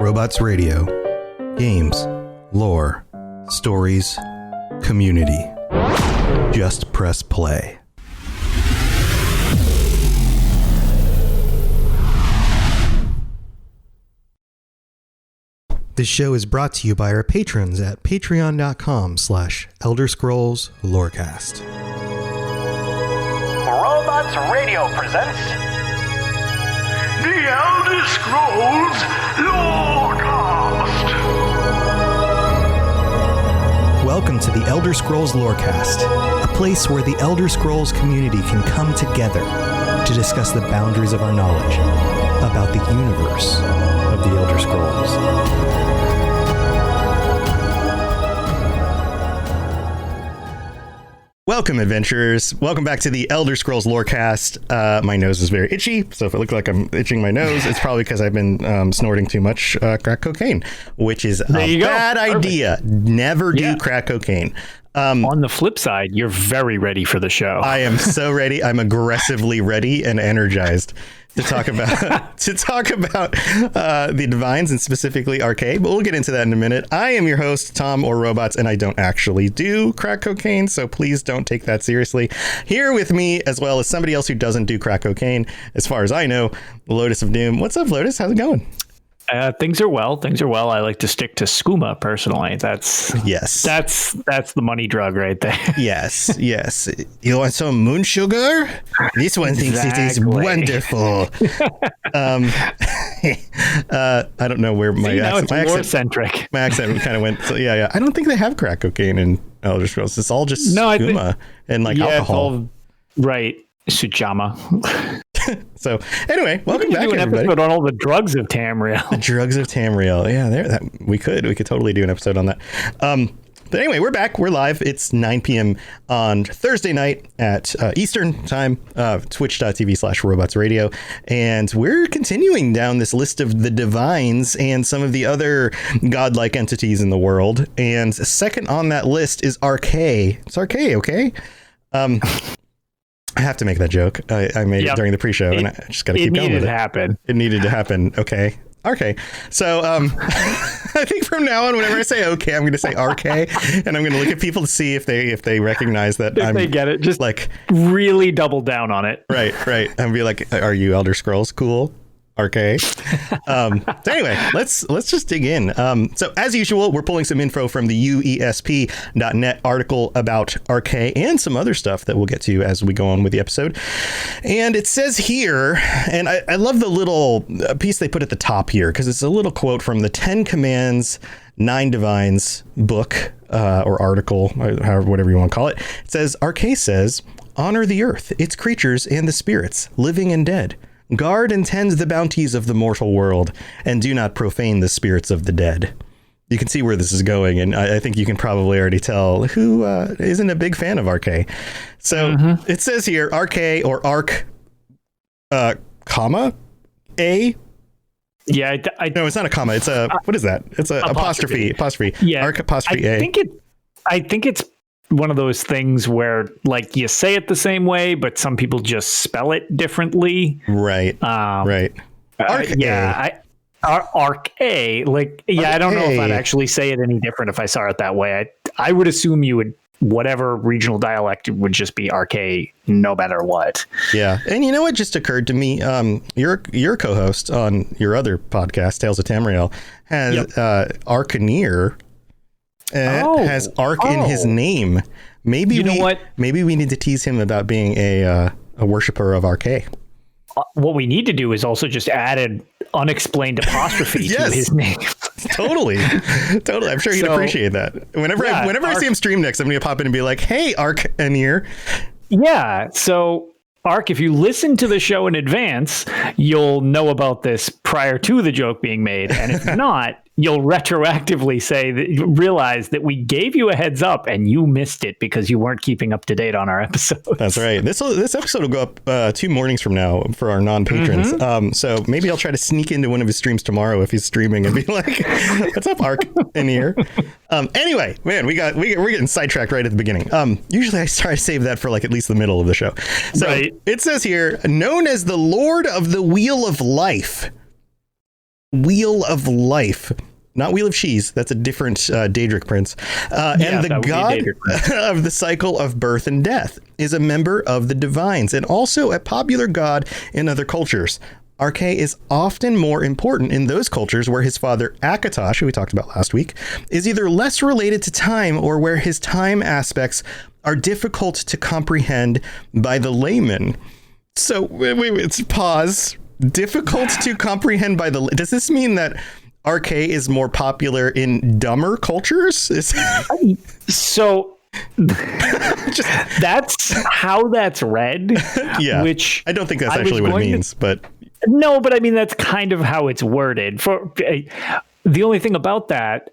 Robots Radio. Games, lore, stories, community. Just press play. This show is brought to you by our patrons at patreon.com/ElderScrollsLorecast. Robots Radio presents The Elder Scrolls Lorecast. Welcome to the Elder Scrolls Lorecast, a place where the Elder Scrolls community can come together to discuss the boundaries of our knowledge about the universe of the Elder Scrolls. Welcome, adventurers. Welcome back to the Elder Scrolls Lorecast. My nose is very itchy, so if it looks like I'm itching my nose, it's probably because I've been snorting too much crack cocaine, which is a bad idea. Never do crack cocaine. On the flip side, you're very ready for the show. I am so ready. I'm aggressively ready and energized to talk about the Divines and specifically Arkay, but we'll get into that in a minute. I am your host, Tom or Robots, and I don't actually do crack cocaine, so please don't take that seriously. Here with me, as well as somebody else who doesn't do crack cocaine, as far as I know, Lotus of Doom. What's up, Lotus? How's it going? Things are well. I like to stick to skooma personally. That's the money drug right there. Yes. You want some moon sugar? This one thinks it is wonderful. I don't know where my accent kind of went. So, yeah. I don't think they have crack cocaine in Elder Scrolls. It's all just skooma and alcohol. It's all, right. Sujama. So anyway, welcome back, everybody. Episode on all the drugs of Tamriel. The drugs of Tamriel. Yeah, we could totally do an episode on that. But anyway, we're back. We're live. It's 9 p.m. on Thursday night at Eastern time, twitch.tv/Robots Radio. And we're continuing down this list of the Divines and some of the other godlike entities in the world. And second on that list is Arkay. It's Arkay, okay? I have to make that joke. I made it during the pre-show, and I just got to keep going with it. It needed to happen. Okay. So I think from now on, whenever I say okay, I'm going to say Arkay, and I'm going to look at people to see if they recognize that they get it. Just like really double down on it. Right. And be like, are you Elder Scrolls cool? Arkay. So anyway, let's just dig in. So as usual, we're pulling some info from the UESP.net article about Arkay and some other stuff that we'll get to as we go on with the episode. And it says here, and I love the little piece they put at the top here, because it's a little quote from the 10 Commands, 9 Divines book or article, or however, whatever you want to call it. It says, Arkay says, honor the earth, its creatures, and the spirits, living and dead. Guard and tend the bounties of the mortal world, and do not profane the spirits of the dead. You can see where this is going, and I think you can probably already tell who isn't a big fan of Arkay. So It says here, Arkay or Ark, comma, A. Yeah, no, it's not a comma. It's a what is that? It's a apostrophe. Yeah, Ark apostrophe A. I think it's one of those things where like you say it the same way, but some people just spell it differently. Right. Right. Arkay. Like, yeah, I don't know if I'd actually say it any different if I saw it that way. I would assume you would, whatever regional dialect, it would just be Arkay no matter what. Yeah. And you know what just occurred to me? Your co-host on your other podcast, Tales of Tamriel, has Arcaneer. Has Ark in his name. Maybe Maybe we need to tease him about being a worshiper of Arkay. What we need to do is also just add an unexplained apostrophe to his name. Totally. I'm sure he'd appreciate that. Whenever I see him stream next, I'm going to pop in and be like, "Hey, Arcaneer." Yeah. So Ark, if you listen to the show in advance, you'll know about this prior to the joke being made, and if not, you'll retroactively realize that we gave you a heads up and you missed it because you weren't keeping up to date on our episodes. That's right. This episode will go up 2 mornings from now for our non-patrons. So maybe I'll try to sneak into one of his streams tomorrow if he's streaming and be like, "What's up, Ark in here?" Anyway, man, we're getting sidetracked right at the beginning. Usually I try to save that for like at least the middle of the show. So It says here, known as the Lord of the Wheel of Life. Wheel of Life. Not Wheel of Cheese. That's a different Daedric prince. And the god of the cycle of birth and death is a member of the divines and also a popular god in other cultures. Arkay is often more important in those cultures where his father Akatosh, who we talked about last week, is either less related to time or where his time aspects are difficult to comprehend by the layman. So wait, pause. Difficult to comprehend by the... Does this mean that Arkay is more popular in dumber cultures? So that's how that's read. Yeah, which I don't think that's actually what it means, but no, but I mean that's kind of how it's worded. For the only thing about that,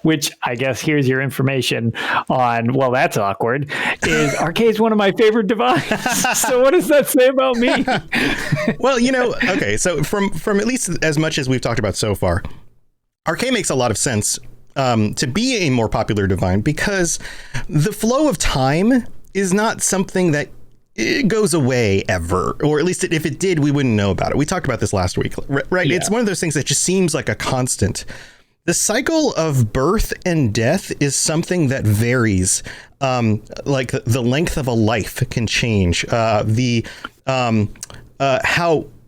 which I guess here's your information on, well, that's awkward, is Arkay is one of my favorite divines. So what does that say about me? Well, okay, so from at least as much as we've talked about so far, Arkay makes a lot of sense to be a more popular divine because the flow of time is not something that it goes away ever, or at least if it did, we wouldn't know about it. We talked about this last week, right? Yeah. It's one of those things that just seems like a constant. The cycle of birth and death is something that varies. Like the length of a life can change.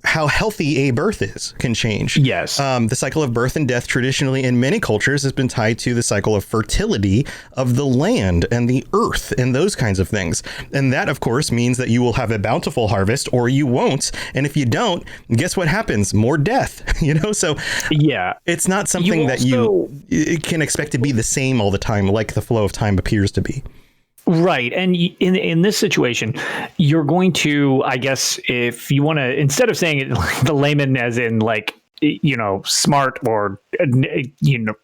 How healthy a birth is can change. Yes. The cycle of birth and death traditionally in many cultures has been tied to the cycle of fertility of the land and the earth and those kinds of things. And that, of course, means that you will have a bountiful harvest or you won't. And if you don't, guess what happens? More death, So yeah, it's not something that you can expect to be the same all the time, like the flow of time appears to be. Right. And in this situation, you're going to, I guess, if you want to, instead of saying it like the layman as in like, smart or,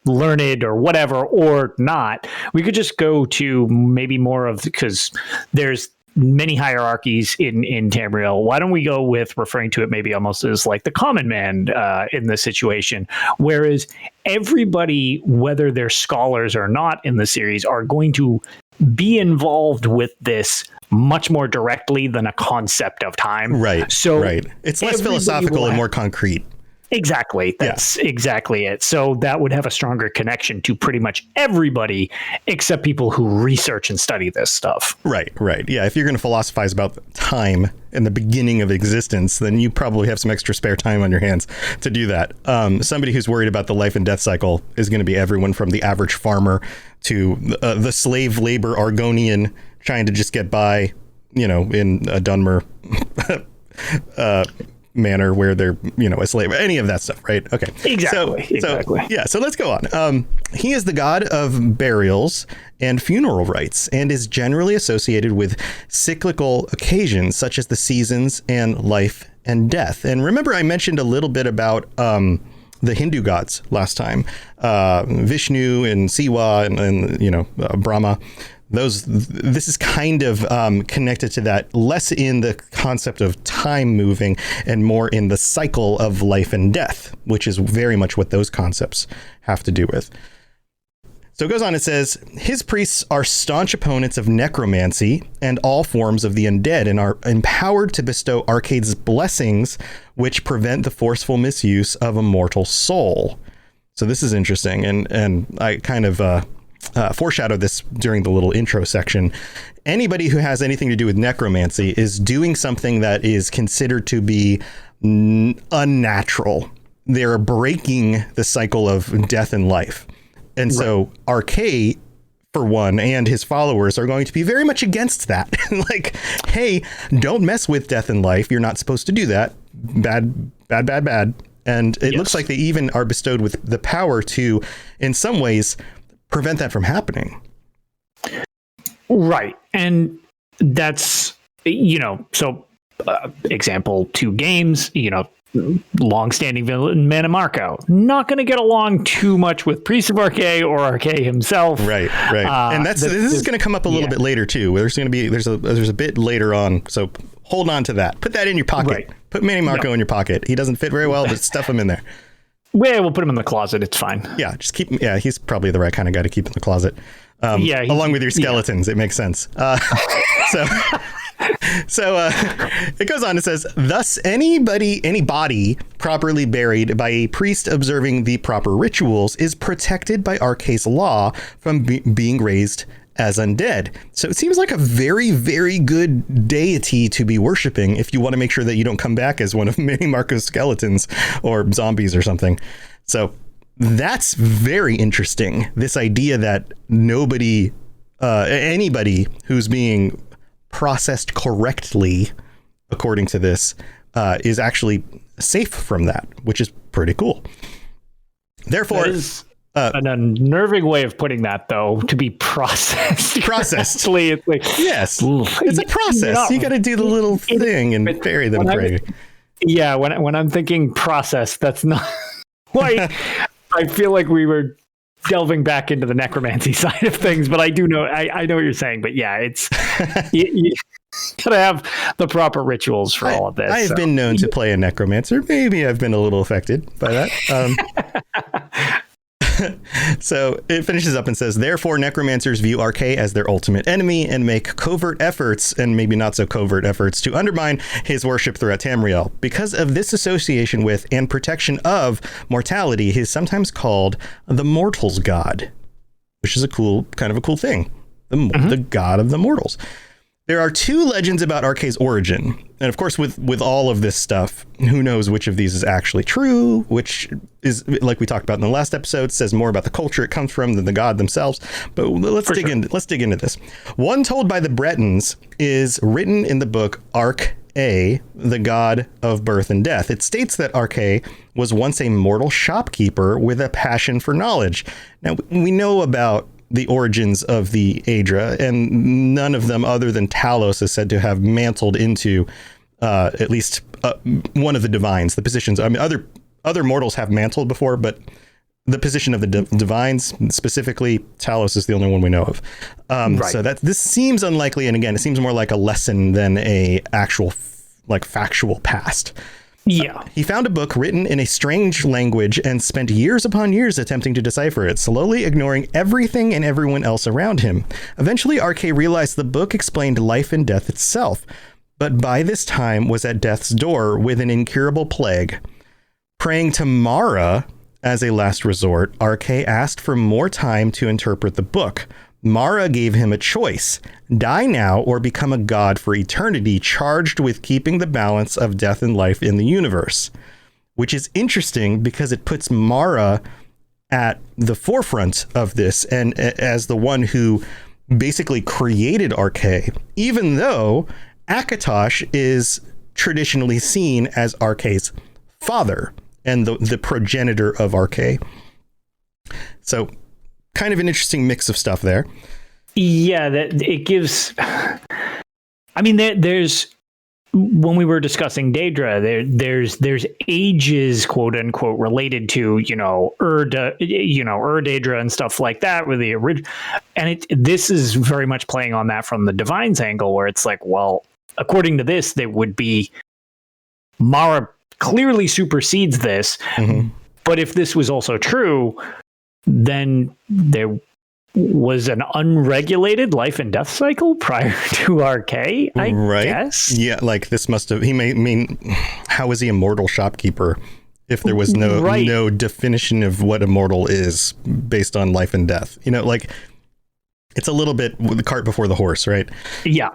learned or whatever, or not, we could just go to maybe more of, because there's many hierarchies in Tamriel. Why don't we go with referring to it maybe almost as like the common man in this situation, whereas everybody, whether they're scholars or not in the series, are going to be involved with this much more directly than a concept of time. Right. So right. It's less philosophical and more concrete. Exactly. That's exactly it. So that would have a stronger connection to pretty much everybody except people who research and study this stuff. Right. Yeah. If you're going to philosophize about time and the beginning of existence, then you probably have some extra spare time on your hands to do that. Somebody who's worried about the life and death cycle is going to be everyone from the average farmer to the slave labor Argonian trying to just get by, in a Dunmer manner where they're, a slave, any of that stuff. Right. Okay. Exactly. So let's go on. He is the god of burials and funeral rites and is generally associated with cyclical occasions such as the seasons and life and death. And remember, I mentioned a little bit about the Hindu gods last time, Vishnu and Siwa and Brahma. This is kind of connected to that, less in the concept of time moving and more in the cycle of life and death, which is very much what those concepts have to do with. So it goes on, it says, his priests are staunch opponents of necromancy and all forms of the undead and are empowered to bestow Arkay's blessings, which prevent the forceful misuse of a mortal soul. So this is interesting. And I kind of foreshadowed this during the little intro section. Anybody who has anything to do with necromancy is doing something that is considered to be unnatural. They're breaking the cycle of death and life. And so Arkay, for one, and his followers are going to be very much against that. Like, hey, don't mess with death and life. You're not supposed to do that. Bad. And it looks like they even are bestowed with the power to, in some ways, prevent that from happening. Right. And that's, so example, 2 games, long-standing villain Mana Marco, not going to get along too much with Priest of Arkay or Arkay himself. Right. And this is going to come up a little bit later too. There's a bit later on, so hold on to that. Put that in your pocket. Right. Put Mana Marco in your pocket. He doesn't fit very well, but stuff him in there. Well, we'll put him in the closet. It's fine. Yeah, just keep. Yeah, he's probably the right kind of guy to keep in the closet. Along with your skeletons, it makes sense. So So it goes on. It says, thus any body properly buried by a priest observing the proper rituals is protected by Arkay's law from being raised as undead. So it seems like a very, very good deity to be worshiping if you want to make sure that you don't come back as one of many Marco's skeletons or zombies or something. So that's very interesting. This idea that anybody who's being processed correctly, according to this, is actually safe from that, which is pretty cool. Therefore, that is an unnerving way of putting that, though, to be processed. It's like, yes, it's a process. You got to do the little thing and bury them. Yeah, when I'm thinking process, that's not like. I feel like we were delving back into the necromancy side of things, but I do know, I know what you're saying, but yeah, it's, you gotta have the proper rituals for all of this. I've been known to play a necromancer. Maybe I've been a little affected by that. So it finishes up and says, therefore, necromancers view Arkay as their ultimate enemy and make covert efforts, and maybe not so covert efforts, to undermine his worship throughout Tamriel. Because of this association with and protection of mortality, he is sometimes called the Mortals God, which is kind of a cool thing. The god of the mortals. There are two legends about Arkay's origin. And of course, with all of this stuff, who knows which of these is actually true, which is, like we talked about in the last episode, says more about the culture it comes from than the god themselves. But let's dig into this. One told by the Bretons is written in the book Arkay, the god of birth and death. It states that Arkay was once a mortal shopkeeper with a passion for knowledge. Now, we know about the origins of the Aedra, and none of them other than Talos is said to have mantled into at least one of the divines, the positions. I mean, other mortals have mantled before, but the position of the divines, specifically Talos, is the only one we know of. Right. So this seems unlikely, and again, it seems more like a lesson than a actual factual past. Yeah. He found a book written in a strange language and spent years upon years attempting to decipher it, slowly ignoring everything and everyone else around him. Eventually, Arkay realized the book explained life and death itself, but by this time was at death's door with an incurable plague. Praying to Mara as a last resort, Arkay asked for more time to interpret the book. Mara gave him a choice: die now or become a god for eternity, charged with keeping the balance of death and life in the universe. Which is interesting because it puts Mara at the forefront of this and as the one who basically created Arkay, even though Akatosh is traditionally seen as Arkay's father and the progenitor of Arkay. So kind of an interesting mix of stuff there. Yeah, that it gives. I mean, there's when we were discussing Daedra, there's ages, quote unquote, related to Daedra and stuff like that with the original, and this is very much playing on that from the Divine's angle, where it's like, well, according to this, there would be Mara clearly supersedes this, but if this was also true, then there was an unregulated life and death cycle prior to Arkay, I guess. Yeah, like this must have, how is he a mortal shopkeeper if there was no definition of what a mortal is based on life and death? Like it's a little bit the cart before the horse, right? Yeah.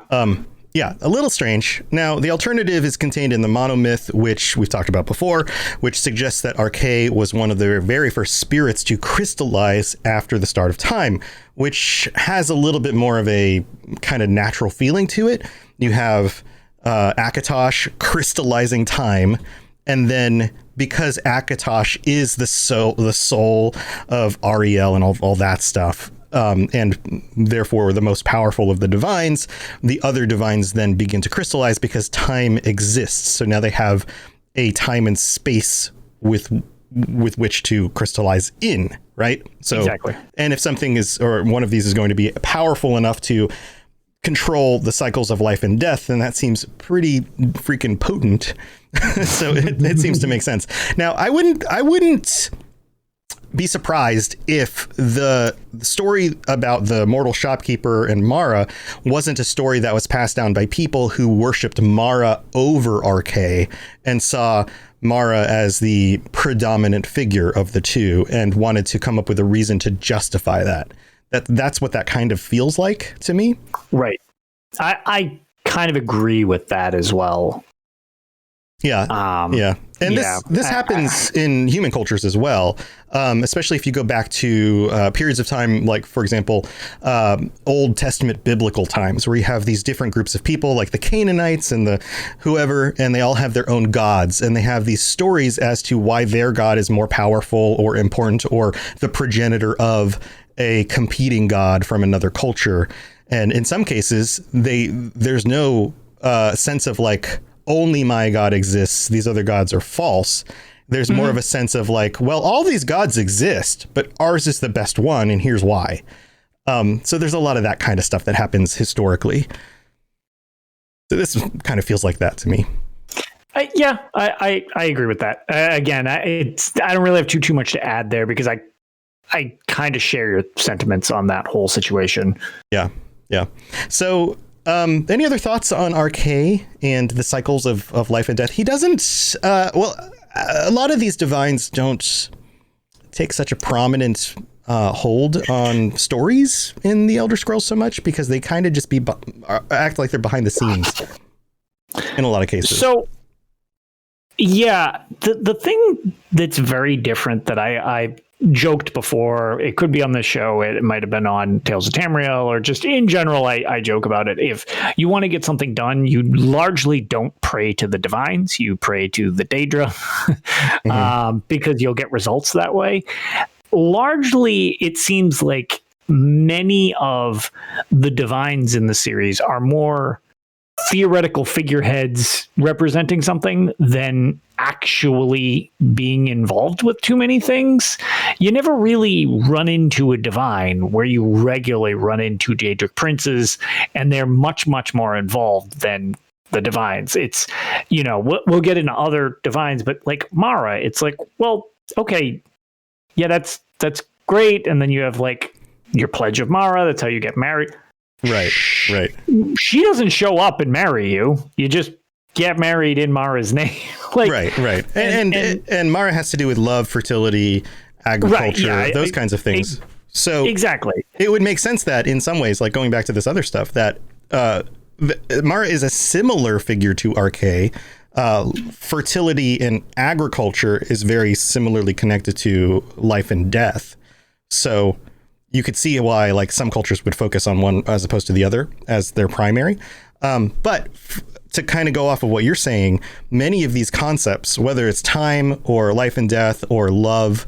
Yeah, a little strange. Now, the alternative is contained in the monomyth, which we've talked about before, which suggests that Arkay was one of the very first spirits to crystallize after the start of time, which has a little bit more of a kind of natural feeling to it. You have Akatosh crystallizing time, and then because Akatosh is the soul of Ariel and all that stuff, and therefore the most powerful of the divines, the other divines then begin to crystallize because time exists. So now they have a time and space with which to crystallize in, right? So exactly. And if something is, or one of these is going to be powerful enough to control the cycles of life and death, then that seems pretty freaking potent. So it seems to make sense. Now, I wouldn't be surprised if the story about the mortal shopkeeper and Mara wasn't a story that was passed down by people who worshipped Mara over Arkay and saw Mara as the predominant figure of the two and wanted to come up with a reason to justify that. That's what that kind of feels like to me. Right. I kind of agree with that as well. Yeah. Yeah. And this happens in human cultures as well, especially if you go back to periods of time, like, for example, Old Testament biblical times, where you have these different groups of people like the Canaanites and the whoever, and they all have their own gods, and they have these stories as to why their god is more powerful or important or the progenitor of a competing god from another culture. And in some cases, there's no sense of like, only my god exists, these other gods are false. There's more of a sense of like, well, all these gods exist, but ours is the best one, and here's why. So there's a lot of that kind of stuff that happens historically. So this kind of feels like that to me. I agree with that. Again, I don't really have too much to add there, because I kind of share your sentiments on that whole situation. Yeah. So any other thoughts on Arkay and the cycles of life and death? He doesn't, a lot of these divines don't take such a prominent hold on stories in the Elder Scrolls so much, because they kind of just act like they're behind the scenes in a lot of cases. So, yeah, the thing that's very different that I joked before, it could be on this show, it might have been on Tales of Tamriel, or just in general, I joke about it. If you want to get something done, you largely don't pray to the divines, you pray to the Daedra, because you'll get results that way. Largely, it seems like many of the divines in the series are more theoretical figureheads representing something than actually being involved with too many things. You never really run into a divine where you regularly run into Daedric princes, and they're much, much more involved than the divines. It's, we'll get into other divines, but like Mara, it's like, well, okay, yeah, that's great. And then you have like your pledge of Mara. That's how you get married. Right. She doesn't show up and marry you. You just get married in Mara's name. Right. And Mara has to do with love, fertility, agriculture, those kinds of things. So exactly, it would make sense that in some ways, like going back to this other stuff, that Mara is a similar figure to Arkay. Fertility and agriculture is very similarly connected to life and death. So you could see why like some cultures would focus on one as opposed to the other as their primary. But to kind of go off of what you're saying, many of these concepts, whether it's time or life and death or love,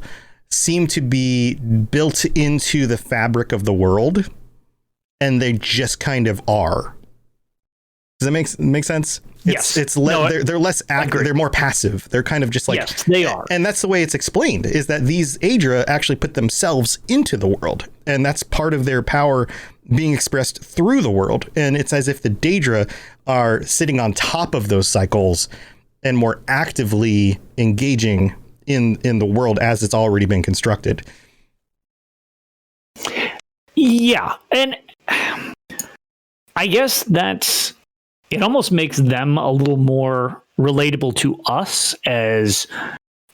seem to be built into the fabric of the world, and they just kind of are. Does that make sense? Yes. They're less active. They're more passive. They're kind of just like, yes, they are. And that's the way it's explained, is that these Aedra actually put themselves into the world, and that's part of their power being expressed through the world. And it's as if the Daedra are sitting on top of those cycles and more actively engaging in the world as it's already been constructed. Yeah. And I guess it almost makes them a little more relatable to us, as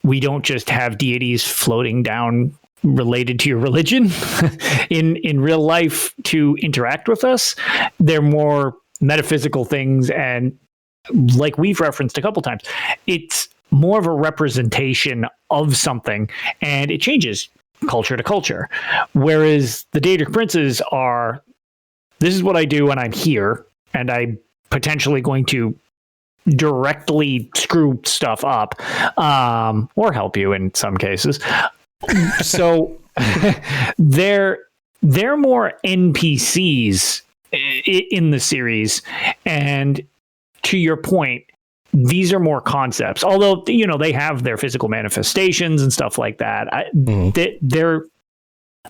we don't just have deities floating down related to your religion in real life to interact with us. They're more metaphysical things, and like we've referenced a couple times, it's more of a representation of something, and it changes culture to culture. Whereas the Daedric princes are, this is what I do when I'm here, and I'm potentially going to directly screw stuff up, or help you in some cases. So they're more NPCs in the series, and to your point, these are more concepts. Although they have their physical manifestations and stuff like that.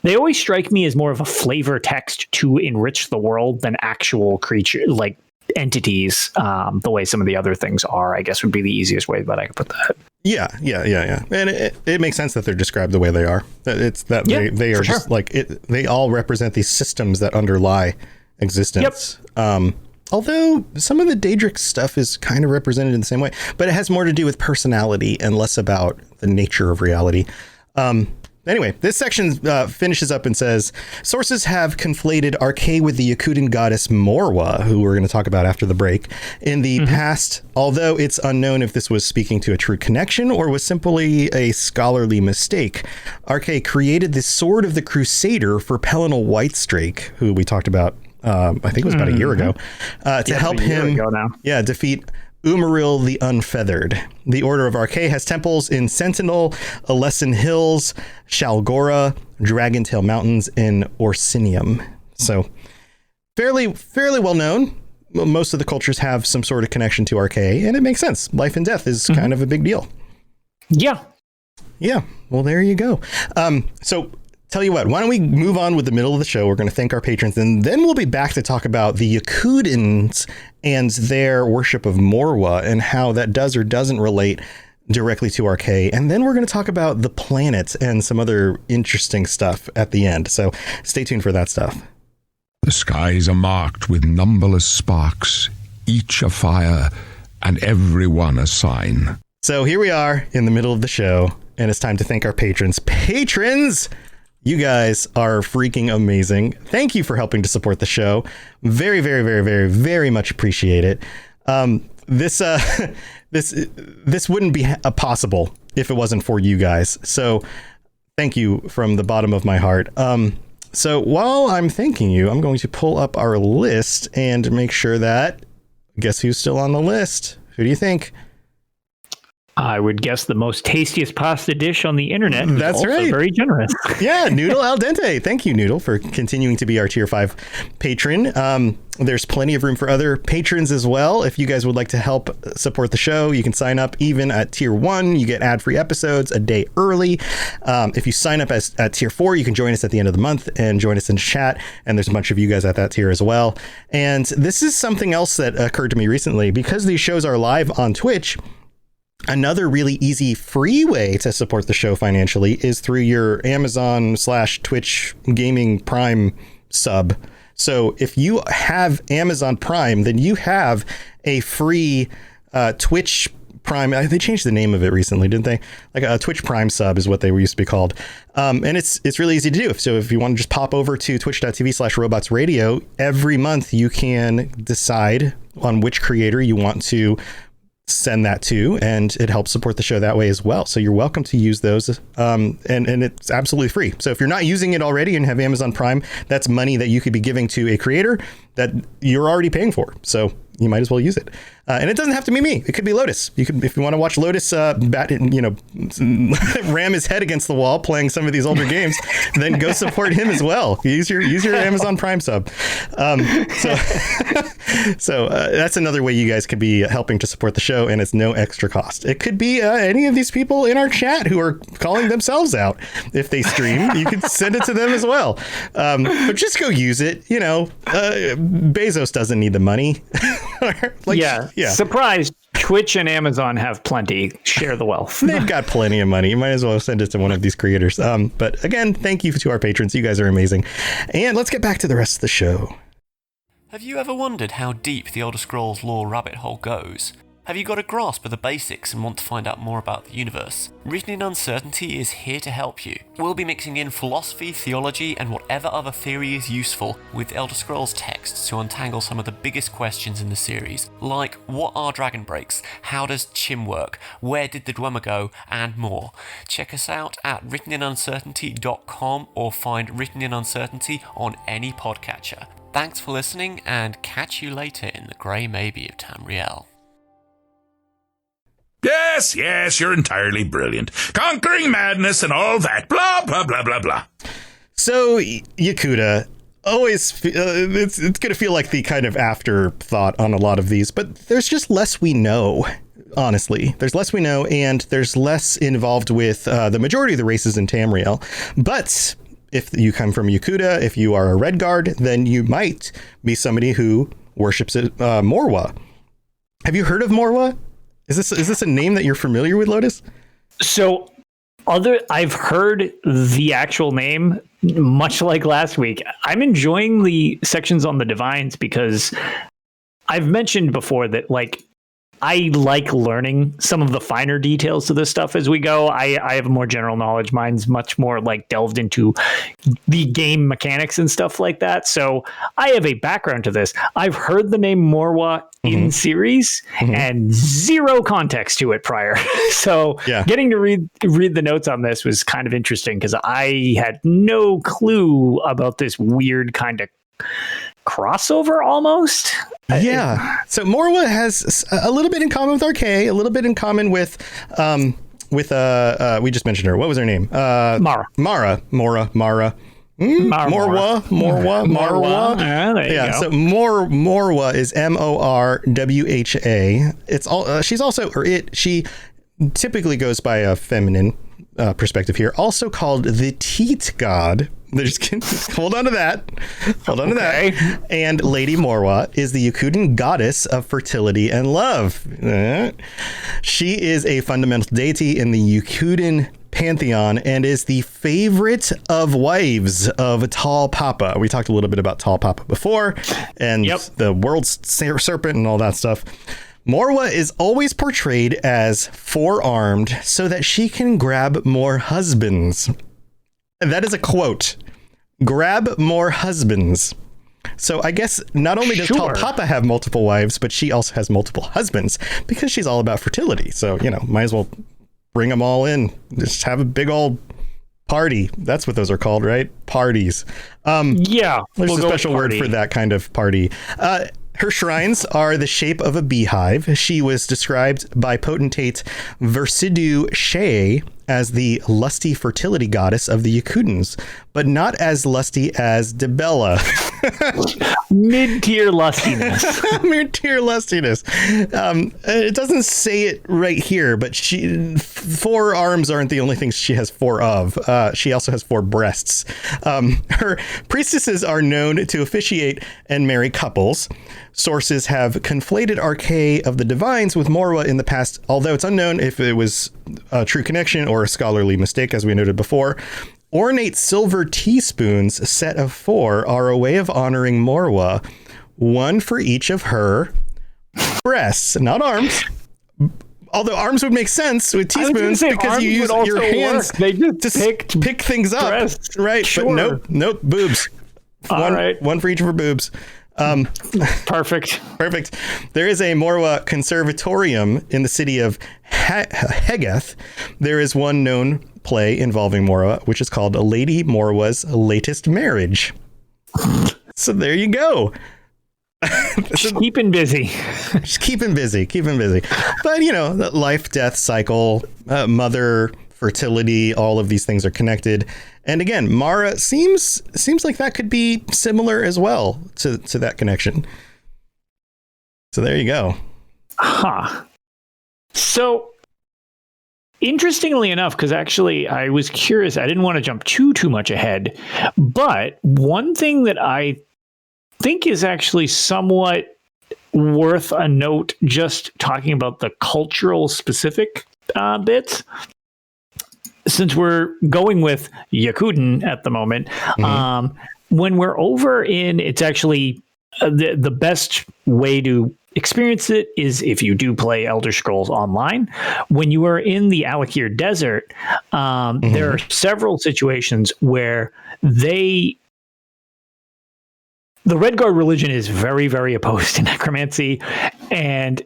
They always strike me as more of a flavor text to enrich the world than actual creature like entities. The way some of the other things are, I guess, would be the easiest way that I could put that. Yeah. And it makes sense that they're described the way they are. It's that they are just like it. They all represent these systems that underlie existence. Although some of the Daedric stuff is kind of represented in the same way, but it has more to do with personality and less about the nature of reality. Anyway, this section finishes up and says, sources have conflated Arkay with the Yakutan goddess Morwa, who we're going to talk about after the break, in the past, although it's unknown if this was speaking to a true connection or was simply a scholarly mistake. Arkay created the Sword of the Crusader for Pelinal Whitestrake, who we talked about, I think it was about a year ago, to help him defeat Umaril the Unfeathered. The Order of Arkay has temples in Sentinel, Alessan Hills, Shalgora, Dragontail Mountains, and Orsinium. So fairly well known. Most of the cultures have some sort of connection to Arkay, and it makes sense. Life and death is kind of a big deal. Yeah. Well, there you go. So tell you what, why don't we move on with the middle of the show? We're going to thank our patrons, and then we'll be back to talk about the Yakutans and their worship of Morwa and how that does or doesn't relate directly to Arkay. And then we're going to talk about the planets and some other interesting stuff at the end. So stay tuned for that stuff. The skies are marked with numberless sparks, each a fire and every one a sign. So here we are in the middle of the show, and it's time to thank our patrons. Patrons! You guys are freaking amazing. Thank you for helping to support the show. Very, very, very, very, very much appreciate it. This wouldn't be possible if it wasn't for you guys. So thank you from the bottom of my heart. So while I'm thanking you, I'm going to pull up our list and make sure that, guess who's still on the list? Who do you think? I would guess the most tastiest pasta dish on the internet. That's also right. Very generous. Yeah, Noodle Al Dente. Thank you, Noodle, for continuing to be our Tier 5 patron. There's plenty of room for other patrons as well. If you guys would like to help support the show, you can sign up even at Tier 1. You get ad-free episodes a day early. If you sign up at Tier 4, you can join us at the end of the month and join us in chat. And there's a bunch of you guys at that tier as well. And this is something else that occurred to me recently. Because these shows are live on Twitch, another really easy free way to support the show financially is through your Amazon/Twitch Gaming Prime sub. So if you have Amazon Prime, then you have a free Twitch Prime. They changed the name of it recently, didn't they? Like a Twitch Prime sub is what they used to be called. And it's really easy to do. So if you want to just pop over to twitch.tv/robotsradio, every month you can decide on which creator you want to send that to, and it helps support the show that way as well. So you're welcome to use those, and it's absolutely free. So if you're not using it already and have Amazon Prime, that's money that you could be giving to a creator that you're already paying for. So you might as well use it. And it doesn't have to be me. It could be Lotus. You could, if you want to watch Lotus ram his head against the wall playing some of these older games, then go support him as well. Use your Amazon Prime sub. So that's another way you guys could be helping to support the show, and it's no extra cost. It could be any of these people in our chat who are calling themselves out. If they stream, you could send it to them as well. But just go use it. Bezos doesn't need the money. Yeah. Surprise. Twitch and Amazon have plenty. Share the wealth. They've got plenty of money. You might as well send it to one of these creators. But again, thank you to our patrons. You guys are amazing. And let's get back to the rest of the show. Have you ever wondered how deep the Elder Scrolls lore rabbit hole goes? Have you got a grasp of the basics and want to find out more about the universe? Written in Uncertainty is here to help you. We'll be mixing in philosophy, theology, and whatever other theory is useful with Elder Scrolls texts to untangle some of the biggest questions in the series, like what are dragon breaks, how does Chim work, where did the Dwemer go, and more. Check us out at writteninuncertainty.com or find Written in Uncertainty on any podcatcher. Thanks for listening, and catch you later in the Grey Maybe of Tamriel. Yes, you're entirely brilliant. Conquering madness and all that. Blah, blah, blah, blah, blah. So, Yakuta, always, it's going to feel like the kind of afterthought on a lot of these, but there's just less we know, honestly. There's less we know, and there's less involved with the majority of the races in Tamriel. But if you come from Yakuta, if you are a Redguard, then you might be somebody who worships Morwa. Have you heard of Morwa? Is this a name that you're familiar with, Lotus? So I've heard the actual name, much like last week. I'm enjoying the sections on the divines because I've mentioned before that, like, I like learning some of the finer details to this stuff as we go. I have more general knowledge. Mine's much more like delved into the game mechanics and stuff like that. So I have a background to this. I've heard the name Morwa in series and zero context to it prior. So getting to read the notes on this was kind of interesting because I had no clue about this weird kind of crossover almost. Yeah. So Morwa has a little bit in common with Arkay, a little bit in common with we just mentioned her. What was her name? Mara. Morwa. There you go. So Morwa is Morwha. It's all. She's also, she typically goes by a feminine perspective here, also called the Teat God. Hold on to that. And Lady Morwa is the Yakuden goddess of fertility and love. She is a fundamental deity in the Yakuden pantheon and is the favorite of wives of Tall Papa. We talked a little bit about Tall Papa before, and the world's serpent and all that stuff. Morwa is always portrayed as four-armed so that she can grab more husbands. And that is a quote. Grab more husbands. So I guess not only does Tall Papa have multiple wives, but she also has multiple husbands because she's all about fertility. So, might as well bring them all in. Just have a big old party. That's what those are called, right? Parties. There's a special word for that kind of party. Her shrines are the shape of a beehive. She was described by potentate Versidu Shea as the lusty fertility goddess of the Yakudens, but not as lusty as Debella. Mid-tier lustiness. Mid-tier lustiness. It doesn't say it right here, but four arms aren't the only things she has four of. She also has four breasts. Her priestesses are known to officiate and marry couples. Sources have conflated Arkay of the Divines with Morwa in the past, although it's unknown if it was a true connection or a scholarly mistake, as we noted before. Ornate silver teaspoons, set of 4, are a way of honoring Morwa, one for each of her breasts, not arms. Although arms would make sense with teaspoons because you use your hands to pick things up. Breasts. Right. Sure. But nope, boobs. One for each of her boobs. Perfect. There is a Morwa conservatorium in the city of Hegeth. There is one known play involving Morwa, which is called Lady Morwa's Latest Marriage. So there you go. Keeping busy. Just keeping busy. But, the life, death cycle, mother, fertility, all of these things are connected. And again, Mara seems like that could be similar as well to that connection. So there you go. So interestingly enough, because actually I was curious, I didn't want to jump too much ahead, but one thing that I think is actually somewhat worth a note, just talking about the cultural specific bits, since we're going with Yakuden at the moment, when we're over in, it's actually the best way to experience it is if you do play Elder Scrolls Online. When you are in the Alakir Desert, there are several situations where the Redguard religion is very, very opposed to necromancy, and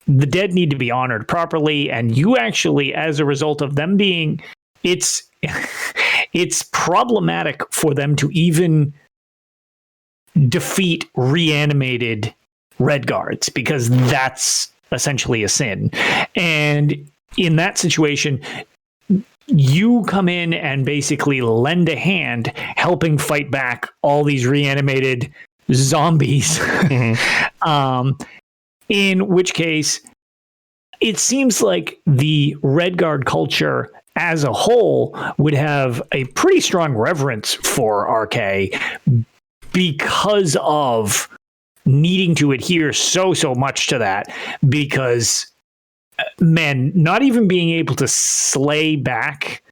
the dead need to be honored properly. And you actually, as a result of them being, it's problematic for them to even defeat reanimated Redguards because that's essentially a sin. And in that situation, you come in and basically lend a hand helping fight back all these reanimated zombies. In which case, it seems like the Redguard culture as a whole would have a pretty strong reverence for Arkay because of needing to adhere so much to that, because man, not even being able to slay back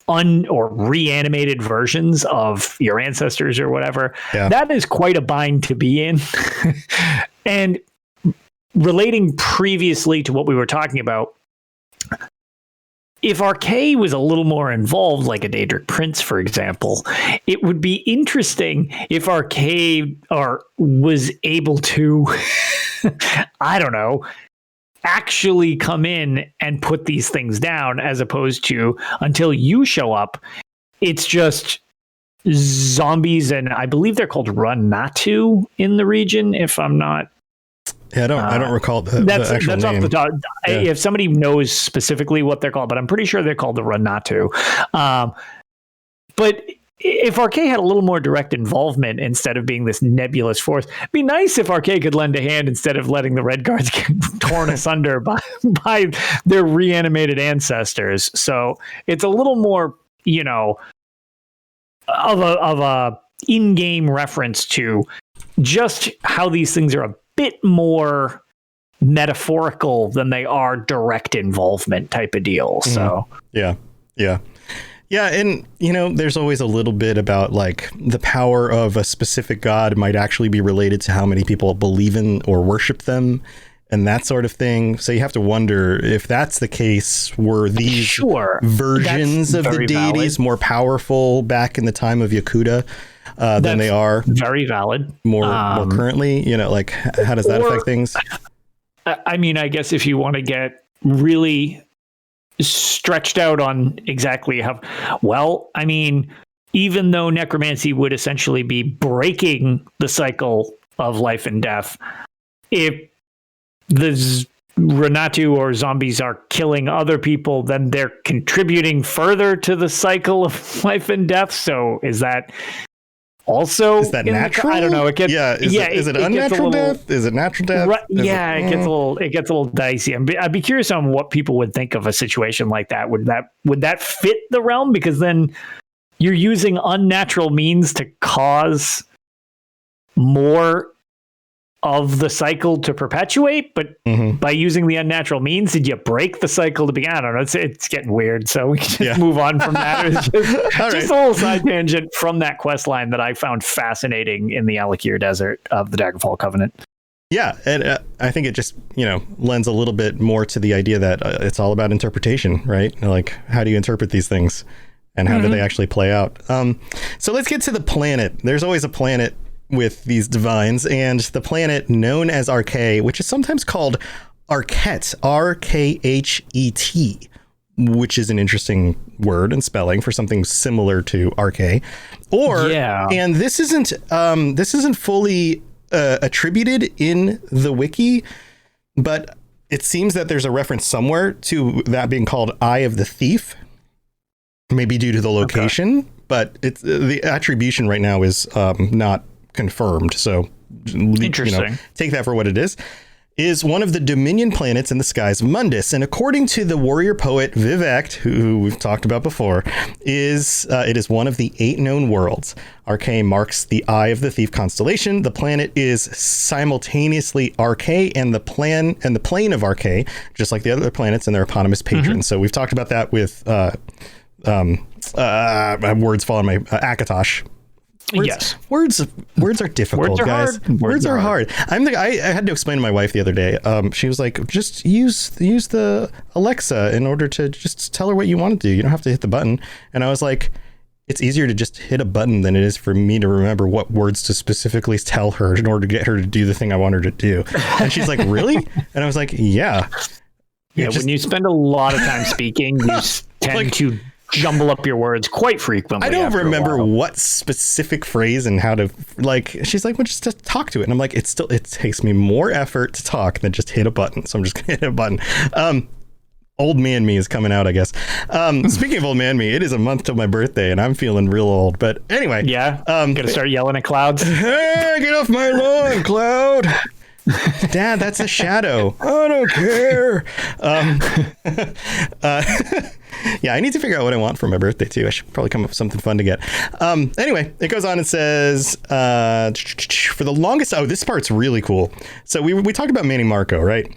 or reanimated versions of your ancestors or whatever, that is quite a bind to be in. And relating previously to what we were talking about, if Arkay was a little more involved, like a Daedric Prince, for example, it would be interesting if Arkay was able to, I don't know, actually come in and put these things down, as opposed to until you show up, it's just zombies, and I believe they're called Runatu in the region, if I'm not. Yeah, I don't recall the actual name. Off the top. Yeah. If somebody knows specifically what they're called, but I'm pretty sure they're called the Runatu. But if Arkay had a little more direct involvement instead of being this nebulous force, it'd be nice if Arkay could lend a hand instead of letting the Red Guards get torn asunder by their reanimated ancestors. So it's a little more, of a in-game reference to just how these things are a bit more metaphorical than they are direct involvement type of deal. So yeah. And there's always a little bit about like the power of a specific god might actually be related to how many people believe in or worship them and that sort of thing. So you have to wonder if that's the case, were these versions of the deities more powerful back in the time of Yakuta than they are very valid more currently, like how does that affect things? I mean, I guess if you want to get really stretched out on exactly how, even though necromancy would essentially be breaking the cycle of life and death, if the Runatu or zombies are killing other people, then they're contributing further to the cycle of life and death. So is that also, is that natural? I don't know. It gets, is it unnatural death? Is it natural death? Right, it gets a little dicey. I'd be curious on what people would think of a situation like that. Would that fit the realm? Because then you're using unnatural means to cause more of the cycle to perpetuate, but by using the unnatural means, did you break the cycle to begin? I don't know. It's getting weird, so we can just move on from that. It's just a little side tangent from that quest line that I found fascinating in the Alakir Desert of the Daggerfall Covenant. Yeah, and I think it just lends a little bit more to the idea that it's all about interpretation, right? Like, how do you interpret these things, and how do they actually play out? So let's get to the planet. There's always a planet with these divines, and the planet known as Arkay, which is sometimes called Arkhet, Rkhet, which is an interesting word and spelling for something similar to Arkay. And this isn't fully attributed in the wiki, but it seems that there's a reference somewhere to that being called Eye of the Thief, maybe due to the location, but it's the attribution right now is not confirmed. So interesting. Take that for what it is one of the Dominion planets in the skies of Mundus. And according to the warrior poet Vivect, who we've talked about before, it is one of the 8 known worlds. Arkay marks the Eye of the Thief constellation. The planet is simultaneously Arkay and the plane of Arkay, just like the other planets and their eponymous patrons. So we've talked about that with my words fall on my Akatosh. Words are difficult, guys. Words are hard. I had to explain to my wife the other day. She was like, just use the Alexa in order to just tell her what you want to do. You don't have to hit the button. And I was like, it's easier to just hit a button than it is for me to remember what words to specifically tell her in order to get her to do the thing I want her to do. And she's like, really? And I was like, yeah. When you spend a lot of time speaking, you tend to jumble up your words quite frequently. I don't remember what specific phrase and how to, she's like, well, just talk to it. And I'm like, it takes me more effort to talk than just hit a button. So I'm just going to hit a button. Old man me is coming out, I guess. Speaking of old man me, it is a month till my birthday and I'm feeling real old. But anyway. Yeah. Gonna start yelling at clouds. Hey, get off my lawn, cloud. Dad, that's a shadow. I don't care. Yeah, I need to figure out what I want for my birthday too. I should probably come up with something fun to get. Anyway, it goes on and says, for the longest, this part's really cool. So we talked about Manny Marco, right?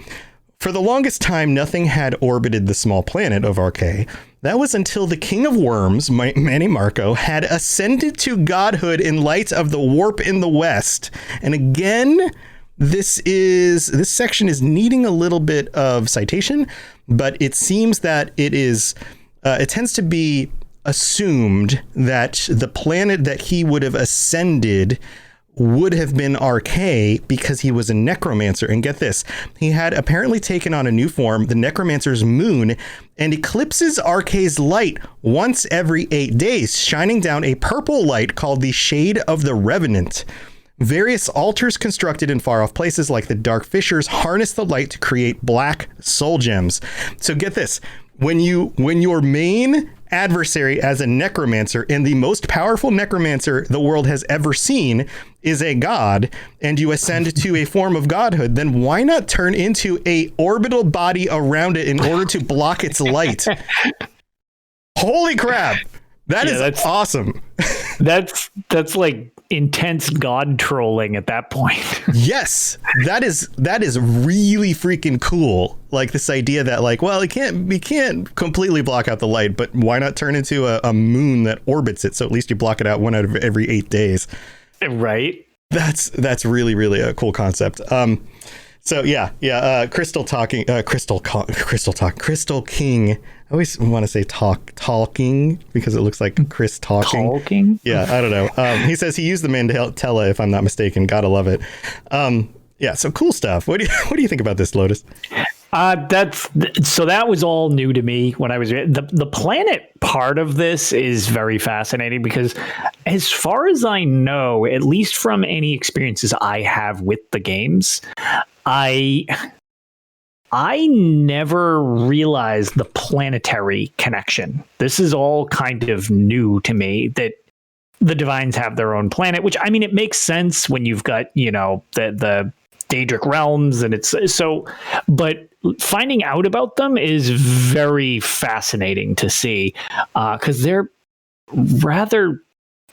For the longest time, nothing had orbited the small planet of Arkay. That was until the King of Worms, Manny Marco, had ascended to godhood in light of the warp in the west. And again, this section is needing a little bit of citation, but it seems that it tends to be assumed that the planet that he would have ascended would have been Arkay because he was a necromancer. And get this, he had apparently taken on a new form, the necromancer's moon, and eclipses Arkay's light once every 8 days, shining down a purple light called the Shade of the Revenant. Various altars constructed in far off places like the Dark Fissures harness the light to create black soul gems. So get this, when your main adversary as a necromancer, and the most powerful necromancer the world has ever seen is a god, and you ascend to a form of godhood, then why not turn into a orbital body around it in order to block its light? Holy crap. That's awesome. That's like intense god trolling at that point. Yes, that is really freaking cool. Like this idea that like, well, we can't completely block out the light, but why not turn into a moon that orbits it? So at least you block it out one out of every 8 days. Right. That's really, really a cool concept. So Crystal King. I always want to say talking because it looks like Chris talking. Talking? Yeah, I don't know. He says he used the Mandela, if I'm not mistaken. Gotta love it. So cool stuff. What do you think about this, Lotus? That was all new to me when I was the planet part of this is very fascinating because as far as I know, at least from any experiences I have with the games, I never realized the planetary connection. This is all kind of new to me that the Divines have their own planet, which I mean, it makes sense when you've got, the Daedric realms and it's so, but finding out about them is very fascinating to see because they're rather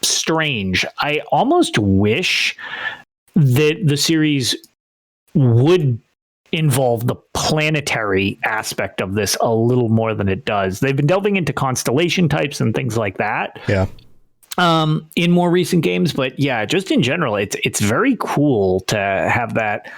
strange. I almost wish that the series would involve the planetary aspect of this a little more than it does. They've been delving into constellation types and things like that. Yeah. In more recent games, but yeah, just in general, it's very cool to have that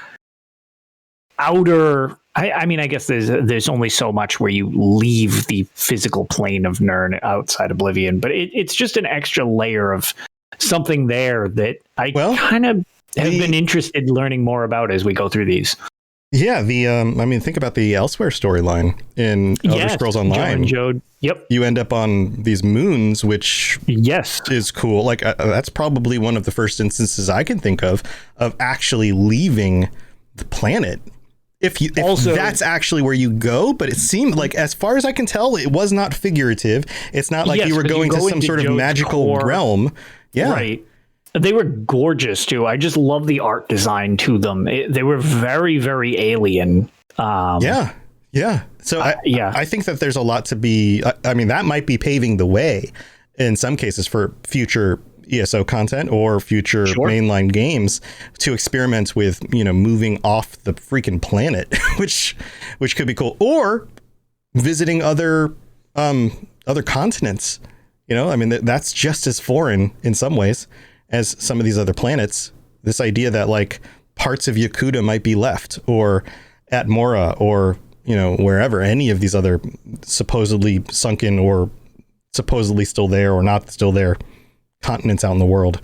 outer. I mean, I guess there's only so much where you leave the physical plane of Nirn outside Oblivion, but it's just an extra layer of something there that I kind of have been interested in learning more about as we go through these. Yeah, think about the Elsewhere storyline in Elder Scrolls Online. Jode. Yep. You end up on these moons, which is cool. Like that's probably one of the first instances I can think of actually leaving the planet. If that's actually where you go, but it seemed like, as far as I can tell, it was not figurative. It's not like you were going to some sort of magical realm. Yeah. Right. They were gorgeous too. I just love the art design to them. They were very, very alien. Yeah. So I think that there's a lot to be. I mean, that might be paving the way in some cases for future ESO content or future mainline games to experiment with, moving off the freaking planet, which could be cool, or visiting other continents. I mean, that's just as foreign in some ways as some of these other planets. This idea that like parts of Yakuta might be left, or at Mora, or wherever, any of these other supposedly sunken or supposedly still there or not still there continents out in the world.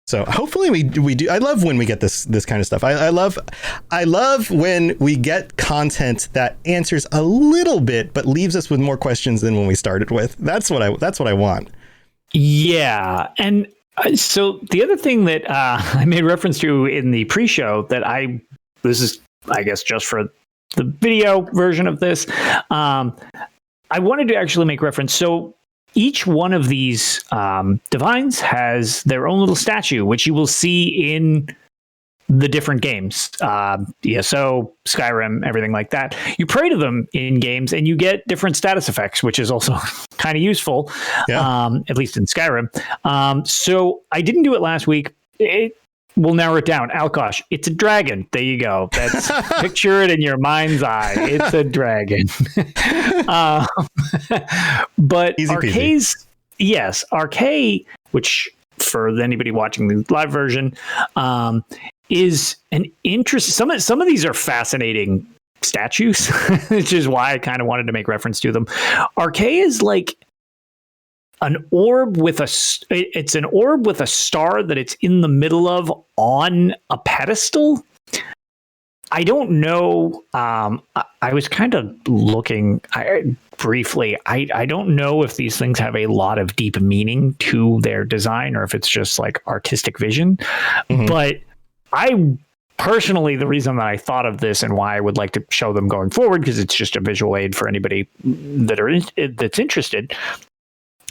So hopefully we do. I love when we get this kind of stuff. I love when we get content that answers a little bit but leaves us with more questions than when we started with. That's what I want. Yeah. And so the other thing that I made reference to in the pre-show that this is, I guess, just for the video version of this, I wanted to actually make reference. So each one of these divines has their own little statue, which you will see in the different games, ESO, Skyrim, everything like that. You pray to them in games and you get different status effects, which is also kind of useful, at least in Skyrim. So I didn't do it last week. we'll narrow it down. Alkosh, it's a dragon. There you go. That's picture it in your mind's eye. It's a dragon. But Easy peasy. Arkay's, yes, Arkay, which for anybody watching the live version, is an interest. Some of these are fascinating statues, which is why I kind of wanted to make reference to them. Arkay is like an orb with it's an orb with a star that it's in the middle of on a pedestal. I don't know. I was kind of looking briefly. I don't know if these things have a lot of deep meaning to their design or if it's just like artistic vision. Mm-hmm. But I personally, the reason that I thought of this and why I would like to show them going forward, because it's just a visual aid for anybody that's interested.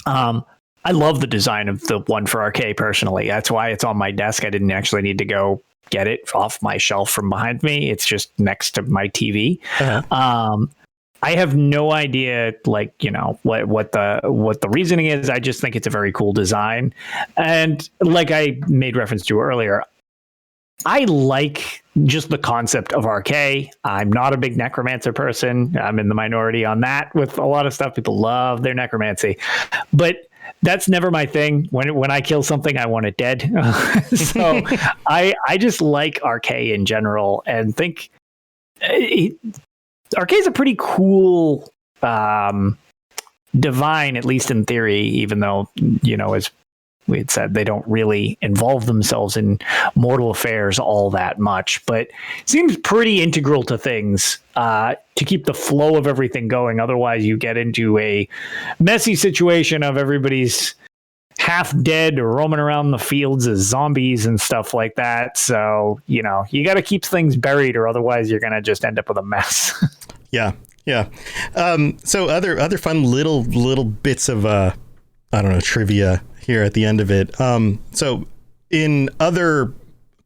I love the design of the one for Arkay personally. That's why it's on my desk. I didn't actually need to go get it off my shelf from behind me. It's just next to my TV. Uh-huh. I have no idea, like, you know, what the reasoning is. I just think it's a very cool design. And like I made reference to earlier, I like just the concept of Arkay. I'm not a big necromancer person. I'm in the minority on that with a lot of stuff. People love their necromancy, but that's never my thing. When I kill something, I want it dead. So I just like Arkay in general and think Arkay is a pretty cool divine, at least in theory, even though, you know, as we had said, they don't really involve themselves in mortal affairs all that much, but seems pretty integral to things to keep the flow of everything going. Otherwise, you get into a messy situation of everybody's half dead or roaming around the fields as zombies and stuff like that. So, you know, you got to keep things buried or otherwise you're going to just end up with a mess. Yeah. So other fun little bits of, I don't know, trivia here at the end of it. So in other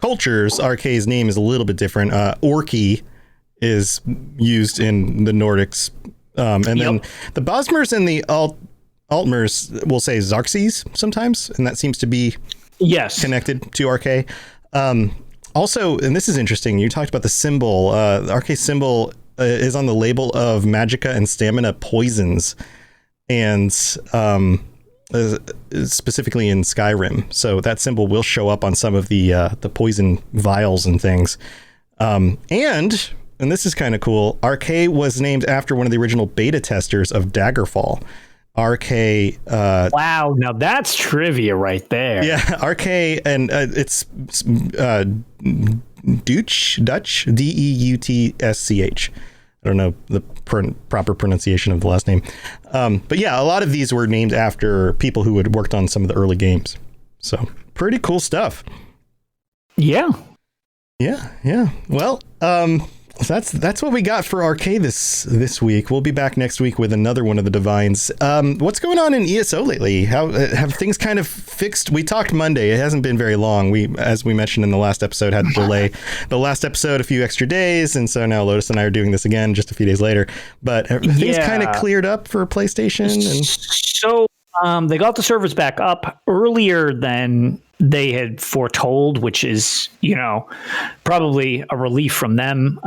cultures, Arkay's name is a little bit different. Orky is used in the Nordics. And then the Bosmers and the Altmers will say Xarxes sometimes, and that seems to be connected to Arkay. Also, and this is interesting, you talked about the symbol. The Arkay symbol is on the label of Magicka and Stamina poisons, and specifically in Skyrim. So that symbol will show up on some of the poison vials and things. And this is kind of cool, Arkay was named after one of the original beta testers of Daggerfall. Arkay. Wow, now that's trivia right there. Yeah, Arkay, and it's Dutch, Deutsch. I don't know the proper pronunciation of the last name. But yeah, a lot of these were named after people who had worked on some of the early games. So pretty cool stuff. Yeah. Well, that's what we got for Arkay this week. We'll be back next week with another one of the divines. What's going on in ESO lately? How have things kind of fixed? We talked Monday. It hasn't been very long. We, as we mentioned in the last episode, had to delay the last episode a few extra days, and so now Lotus and I are doing this again just a few days later. But have things kind of cleared up for PlayStation? So they got the servers back up earlier than they had foretold, which is, you know, probably a relief from them.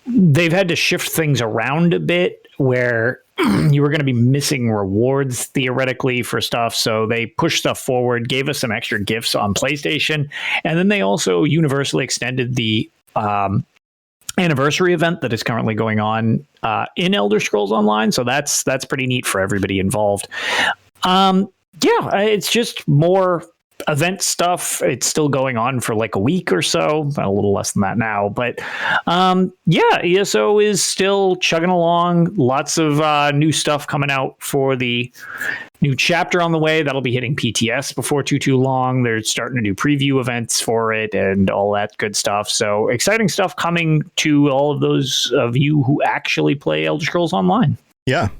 They've had to shift things around a bit where you were going to be missing rewards theoretically for stuff. So they pushed stuff forward, gave us some extra gifts on PlayStation. And then they also universally extended the anniversary event that is currently going on in Elder Scrolls Online. So that's pretty neat for everybody involved. It's just more event stuff. It's still going on for like a week or so, a little less than that now, but ESO is still chugging along. Lots of new stuff coming out for the new chapter on the way that'll be hitting PTS before too long. They're starting to do preview events for it and all that good stuff. So exciting stuff coming to all of those of you who actually play Elder Scrolls Online. Yeah.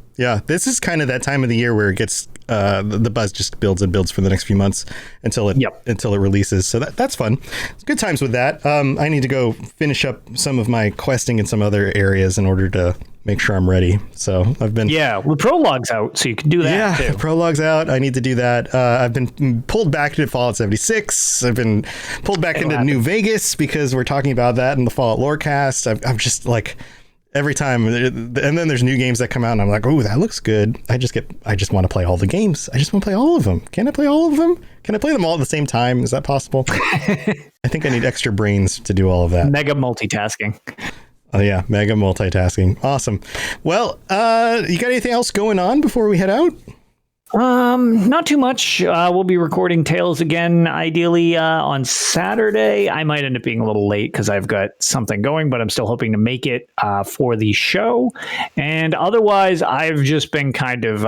This is kind of that time of the year where it gets the buzz just builds and builds for the next few months until it releases. So that's fun. It's good times with that. I need to go finish up some of my questing in some other areas in order to make sure I'm ready. So I've been the prologue's out, so you can do that too. The prologue's out. I need to do that. I've been pulled back to Fallout 76. I've been pulled back into New Vegas because we're talking about that in the Fallout Lorecast. I'm just like every time, and then there's new games that come out, and I'm like, oh, that looks good. I just want to play all the games. I just want to play all of them. Can I play all of them? Can I play them all at the same time? Is that possible? I think I need extra brains to do all of that. Mega multitasking. Oh yeah, mega multitasking. Awesome. Well, you got anything else going on before we head out? Not too much. We'll be recording Tales again, ideally on Saturday. I might end up being a little late because I've got something going, but I'm still hoping to make it for the show. And otherwise, I've just been kind of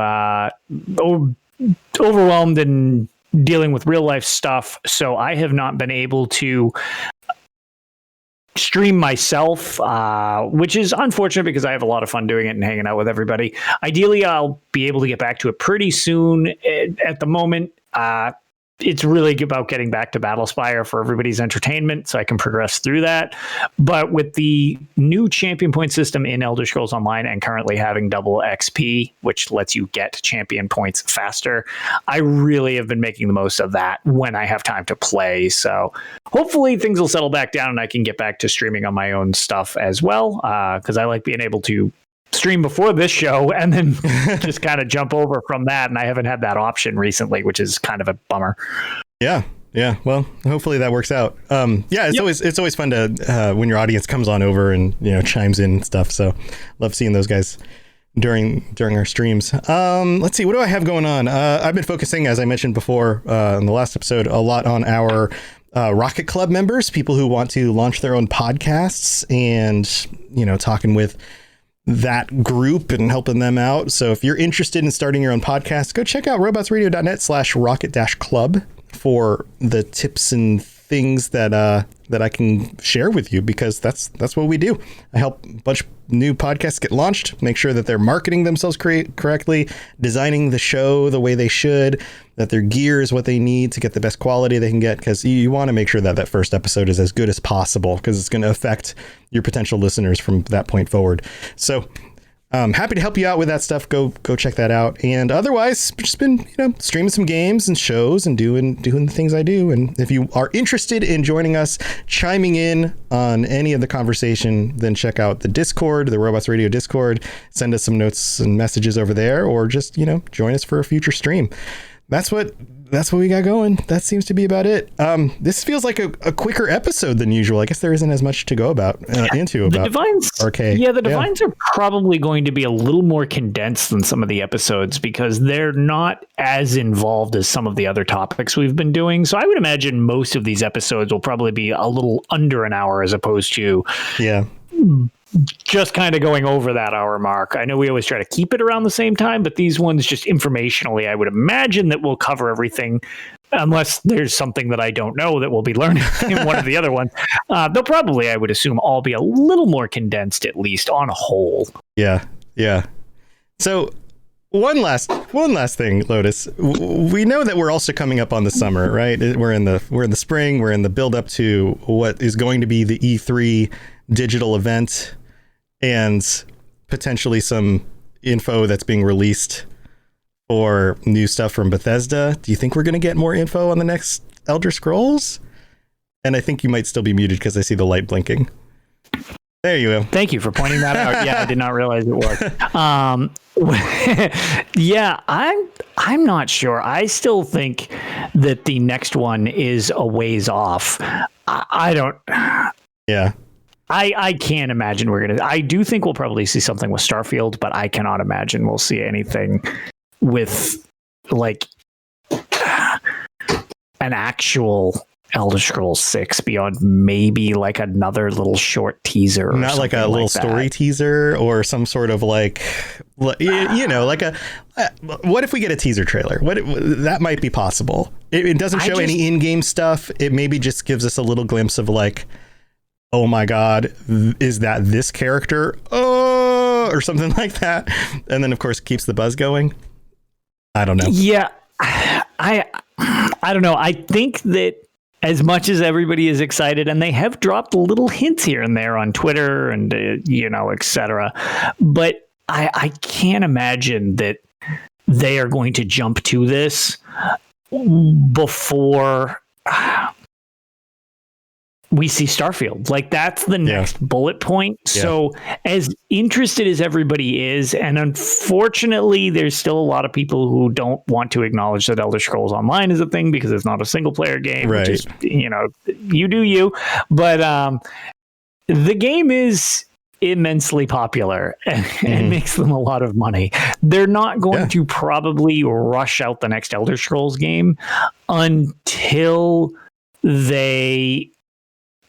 overwhelmed and dealing with real life stuff. So I have not been able to stream myself, which is unfortunate because I have a lot of fun doing it and hanging out with everybody. Ideally, I'll be able to get back to it pretty soon. At the moment, it's really about getting back to Battlespire for everybody's entertainment so I can progress through that. But with the new champion point system in Elder Scrolls Online and currently having double XP, which lets you get champion points faster, I really have been making the most of that when I have time to play. So hopefully things will settle back down and I can get back to streaming on my own stuff as well, because I like being able to stream before this show and then just kind of jump over from that, and I haven't had that option recently, which is kind of a bummer. Yeah well, hopefully that works out. It's always fun to when your audience comes on over and chimes in and stuff, so love seeing those guys during our streams. Let's see, what do I have going on? I've been focusing, as I mentioned before in the last episode, a lot on our Rocket Club members, people who want to launch their own podcasts, and talking with that group and helping them out. So if you're interested in starting your own podcast, go check out robotsradio.net/rocket-club for the tips and things that I can share with you, because that's what we do. I help a bunch of new podcasts get launched, make sure that they're marketing themselves correctly, designing the show the way they should, that their gear is what they need to get the best quality they can get, because you want to make sure that that first episode is as good as possible, because it's going to affect your potential listeners from that point forward. So I'm happy to help you out with that stuff. Go check that out. And otherwise, just been streaming some games and shows and doing the things I do. And if you are interested in joining us, chiming in on any of the conversation, then check out the Discord, the Robots Radio Discord. Send us some notes and messages over there, or just join us for a future stream. That's what we got going. That seems to be about it. This feels like a quicker episode than usual. I guess there isn't as much to go about Arkay. Yeah, the Divines are probably going to be a little more condensed than some of the episodes, because they're not as involved as some of the other topics we've been doing. So I would imagine most of these episodes will probably be a little under an hour, as opposed to just kind of going over that hour mark. I know we always try to keep it around the same time, but these ones, just informationally, I would imagine that we'll cover everything, unless there's something that I don't know that we'll be learning in one of the other ones. They'll probably, I would assume, all be a little more condensed, at least on a whole. Yeah. So one last thing, Lotus. We know that we're also coming up on the summer, right? We're in the spring. We're in the build up to what is going to be the E3 digital event, and potentially some info that's being released for new stuff from Bethesda. Do you think we're going to get more info on the next Elder Scrolls? And I think you might still be muted because I see the light blinking. There you go. Thank you for pointing that out. Yeah, I did not realize it was. Yeah, I'm not sure. I still think that the next one is a ways off. I don't. Yeah. I can't imagine we're going to... I do think we'll probably see something with Starfield, but I cannot imagine we'll see anything with, like, an actual Elder Scrolls 6 beyond maybe, like, another little short teaser. Not like a little story teaser, or some sort of, like like a... what if we get a teaser trailer? That might be possible. It doesn't show any in-game stuff. It maybe just gives us a little glimpse of, like, oh my God, is that this character? Oh, or something like that. And then, of course, keeps the buzz going. I don't know. Yeah, I don't know. I think that as much as everybody is excited, and they have dropped little hints here and there on Twitter and, etc. But I can't imagine that they are going to jump to this before we see Starfield. Like, that's the next bullet point. Yeah. So as interested as everybody is, and unfortunately there's still a lot of people who don't want to acknowledge that Elder Scrolls Online is a thing because it's not a single player game, right. Which is, you do you. But the game is immensely popular and makes them a lot of money. They're not going to probably rush out the next Elder Scrolls game until they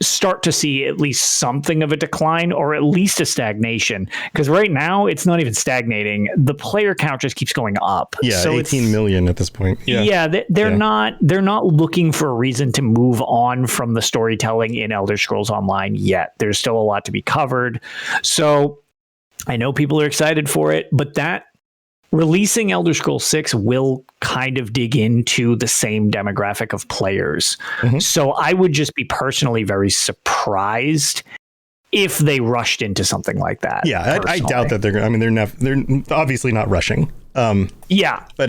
start to see at least something of a decline, or at least a stagnation, because right now it's not even stagnating. The player count just keeps going up. So 18 million at this point. They're not looking for a reason to move on from the storytelling in Elder Scrolls Online yet. There's still a lot to be covered. So I know people are excited for it, but that releasing Elder Scrolls 6 will kind of dig into the same demographic of players. So I would just be personally very surprised if they rushed into something like that. Yeah, I doubt that they're going to. They're obviously not rushing. But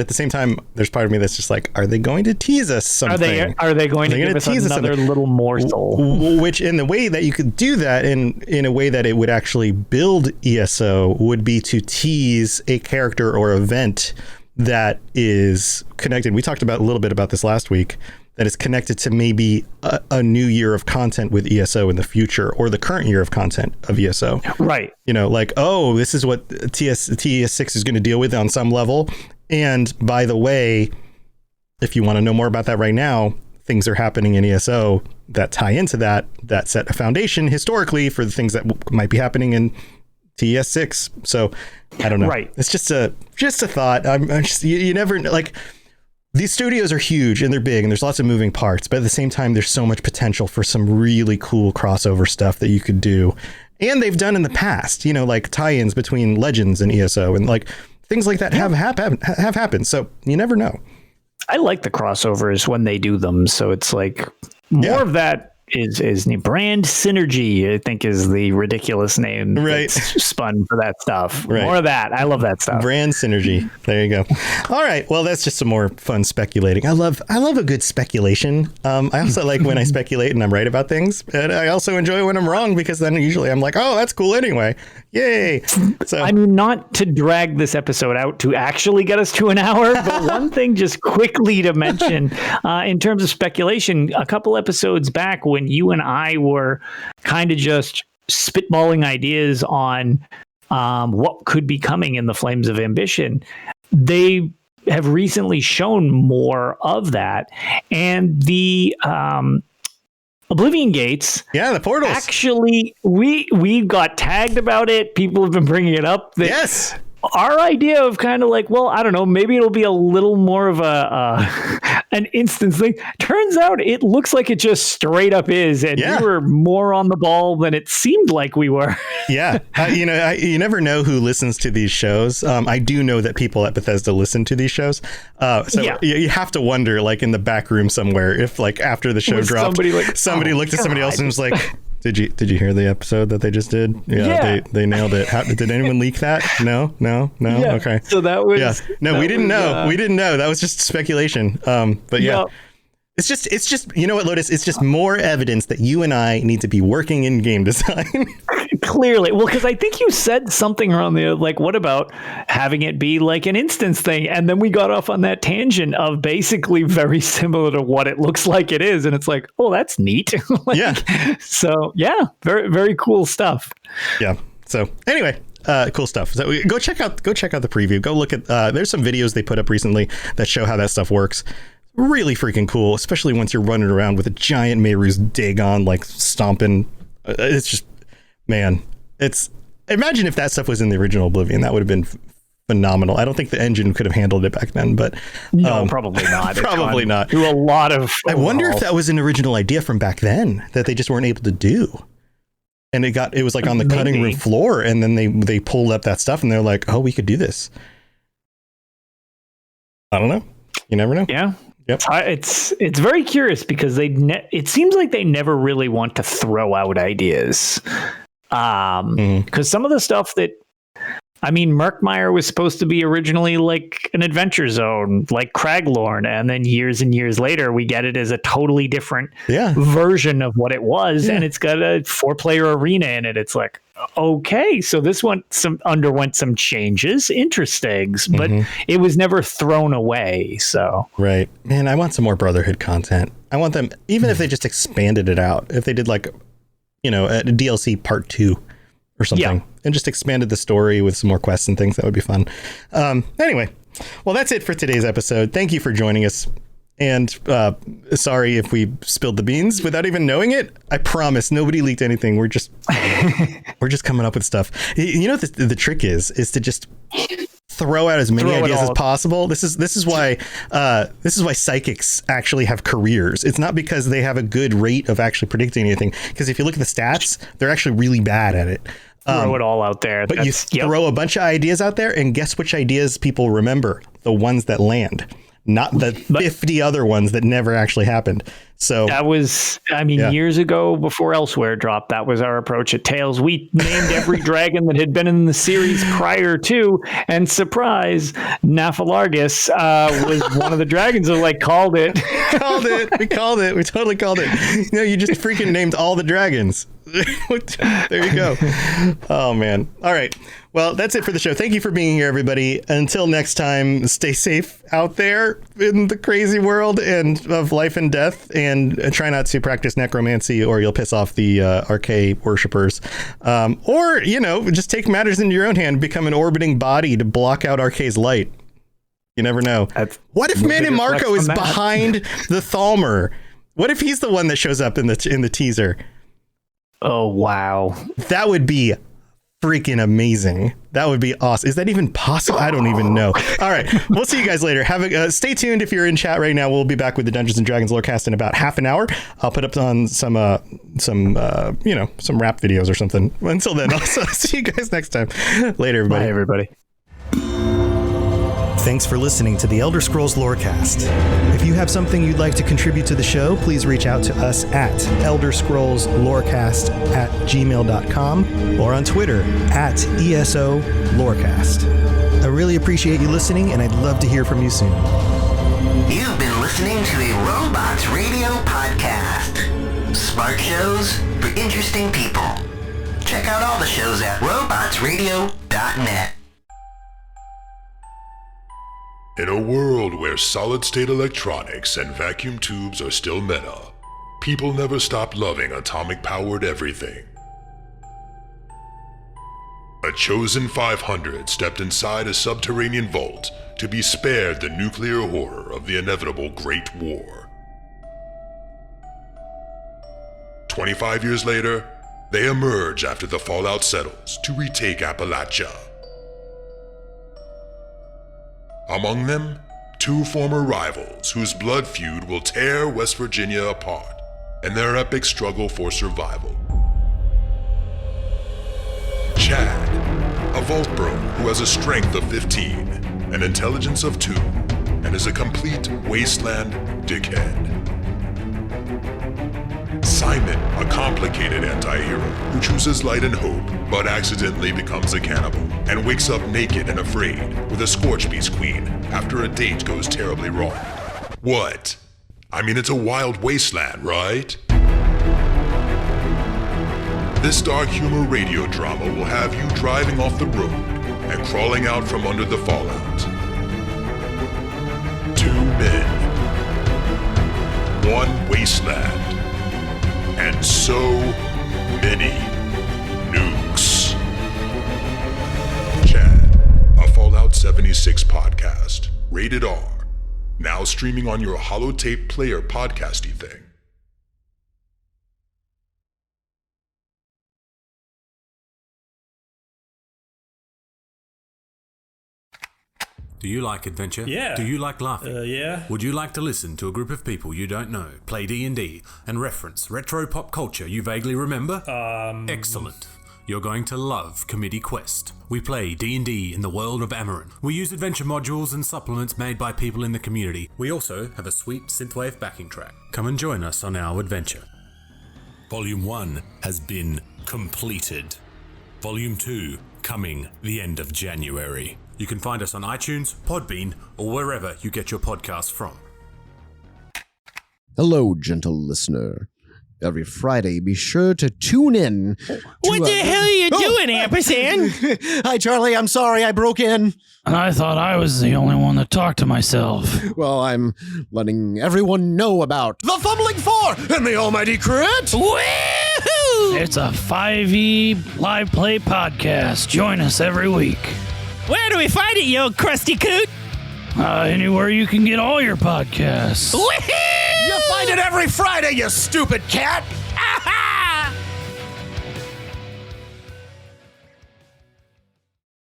at the same time, there's part of me that's just like, are they going to tease us something? Are they going to give us another little morsel? Which, in the way that you could do that, in a way that it would actually build ESO, would be to tease a character or event that is connected. We talked about a little bit about this last week. That is connected to maybe a new year of content with ESO in the future, or the current year of content of ESO. Right. Like, oh, this is what TES6 is going to deal with on some level. And by the way, if you want to know more about that right now, things are happening in ESO that tie into that set a foundation historically for the things that might be happening in TES6. So I don't know. Right. It's just a thought. I'm just, you never, like, these studios are huge and they're big and there's lots of moving parts, but at the same time, there's so much potential for some really cool crossover stuff that you could do. And they've done in the past, like tie-ins between Legends and ESO, and like things like that have happened. So you never know. I like the crossovers when they do them. So it's like more of that is brand synergy, I think, is the ridiculous name that's spun for that stuff. More of that. I love that stuff. Brand synergy. There you go. All right. Well, that's just some more fun speculating. I love a good speculation. I also like when I speculate and I'm right about things, and I also enjoy when I'm wrong, because then usually I'm like, oh, that's cool anyway. Yay. So I mean, not to drag this episode out to actually get us to an hour, but one thing just quickly to mention in terms of speculation, a couple episodes back when you and I were kind of just spitballing ideas on what could be coming in the Flames of Ambition, they have recently shown more of that. And the Oblivion Gates. Yeah, the portals. Actually, we got tagged about it. People have been bringing it up. Yes. Our idea of kind of like, well, I don't know, maybe it'll be a little more of an instance thing. Turns out it looks like it just straight up is, and we were more on the ball than it seemed like we were. Yeah, you never know who listens to these shows. I do know that people at Bethesda listen to these shows, you have to wonder, like in the back room somewhere, if like after the show dropped, somebody looked at somebody else and was like, Did you hear the episode that they just did? Yeah. They nailed it. Did anyone leak that? No. Yeah. Okay. So that was. Yeah. No, we didn't know. We didn't know. That was just speculation. But yeah. It's just, you know what, Lotus? It's just more evidence that you and I need to be working in game design. Clearly. Well, because I think you said something around there, like, what about having it be like an instance thing? And then we got off on that tangent of basically very similar to what it looks like it is. And it's like, oh, that's neat. So, yeah, very, very cool stuff. Yeah. So anyway, cool stuff. So go check out the preview. Go look at, there's some videos they put up recently that show how that stuff works. Really freaking cool, especially once you're running around with a giant Meru's Dagon, like stomping. It's just, man, imagine if that stuff was in the original Oblivion. That would have been phenomenal. I don't think the engine could have handled it back then, but no, probably not. Probably not. Do a lot of. I wonder if that was an original idea from back then that they just weren't able to do. And it was like on the cutting room floor, and then they pulled up that stuff and they're like, oh, we could do this. I don't know. You never know. Yeah. Yep. It's very curious because it seems like they never really want to throw out ideas. Because some of the stuff that, I mean, Murkmire was supposed to be originally like an adventure zone, like Craglorn, and then years and years later, we get it as a totally different version of what it was, and it's got a 4-player arena in it. It's like, okay, so this one underwent some changes, interesting, but it was never thrown away. So right, man, I want some more Brotherhood content. I want them, even if they just expanded it out, if they did like, a DLC part 2 or something, and just expanded the story with some more quests and things, that would be fun. Anyway, well, that's it for today's episode. Thank you for joining us. And sorry if we spilled the beans without even knowing it. I promise nobody leaked anything. We're just coming up with stuff. You know what the trick is to just throw out as many ideas as possible. This is why psychics actually have careers. It's not because they have a good rate of actually predicting anything. Because if you look at the stats, they're actually really bad at it. Throw it all out there. But you throw a bunch of ideas out there, and guess which ideas people remember? The ones that land. Not the 50 other ones that never actually happened. So that was, years ago before Elsewhere dropped, that was our approach at Tales. We named every dragon that had been in the series prior to, and surprise, Naphalargus was one of the dragons that called it. We called it. We totally called it. You just freaking named all the dragons. There you go. Oh, man. All right. Well, that's it for the show. Thank you for being here, everybody. Until next time, stay safe out there in the crazy world and of life and death, and try not to practice necromancy or you'll piss off the Arkay worshippers. Or, just take matters into your own hand, become an orbiting body to block out Arkay's light. You never know. What if Manon Marco is behind the Thalmor? What if he's the one that shows up in the teaser? Oh, wow. That would be freaking amazing. That would be awesome. Is that even possible? I don't even know. All right. We'll see you guys later. Stay tuned if you're in chat right now. We'll be back with the Dungeons and Dragons Lorecast in about half an hour. I'll put up on some rap videos or something. Until then, I'll see you guys next time. Later, everybody. Bye, everybody. Thanks for listening to the Elder Scrolls Lorecast. If you have something you'd like to contribute to the show, please reach out to us at elderscrollslorecast@gmail.com or on Twitter @ESO Lorecast. I really appreciate you listening, and I'd love to hear from you soon. You've been listening to a Robots Radio podcast. Smart shows for interesting people. Check out all the shows at robotsradio.net. In a world where solid-state electronics and vacuum tubes are still meta, people never stopped loving atomic-powered everything. A chosen 500 stepped inside a subterranean vault to be spared the nuclear horror of the inevitable Great War. 25 years later, they emerge after the fallout settles to retake Appalachia. Among them, 2 former rivals whose blood feud will tear West Virginia apart in their epic struggle for survival. Chad, a vault bro who has a strength of 15, an intelligence of 2, and is a complete wasteland dickhead. Simon, a complicated anti-hero who chooses light and hope, but accidentally becomes a cannibal and wakes up naked and afraid with a Scorch Beast queen after a date goes terribly wrong. What? I mean, it's a wild wasteland, right? This dark humor radio drama will have you driving off the road and crawling out from under the fallout. 2 men, 1 wasteland, and so many nukes. Chad, a Fallout 76 podcast, rated R, now streaming on your holotape player podcasty thing. Do you like adventure? Yeah. Do you like laughing? Yeah. Would you like to listen to a group of people you don't know play D&D and reference retro pop culture you vaguely remember? Excellent. You're going to love Committee Quest. We play D&D in the world of Amarin. We use adventure modules and supplements made by people in the community. We also have a sweet synthwave backing track. Come and join us on our adventure. Volume 1 has been completed. Volume 2 coming the end of January. You can find us on iTunes, Podbean, or wherever you get your podcasts from. Hello, gentle listener. Every Friday, be sure to tune in. What the hell are you doing, Ampersand? Hi, Charlie. I'm sorry I broke in. I thought I was the only one that talked to myself. Well, I'm letting everyone know about the Fumbling Four and the Almighty Crit. Woohoo! It's a 5e live play podcast. Join us every week. Where do we find it, you old crusty coot? Anywhere you can get all your podcasts. Woohoo! You find it every Friday, you stupid cat.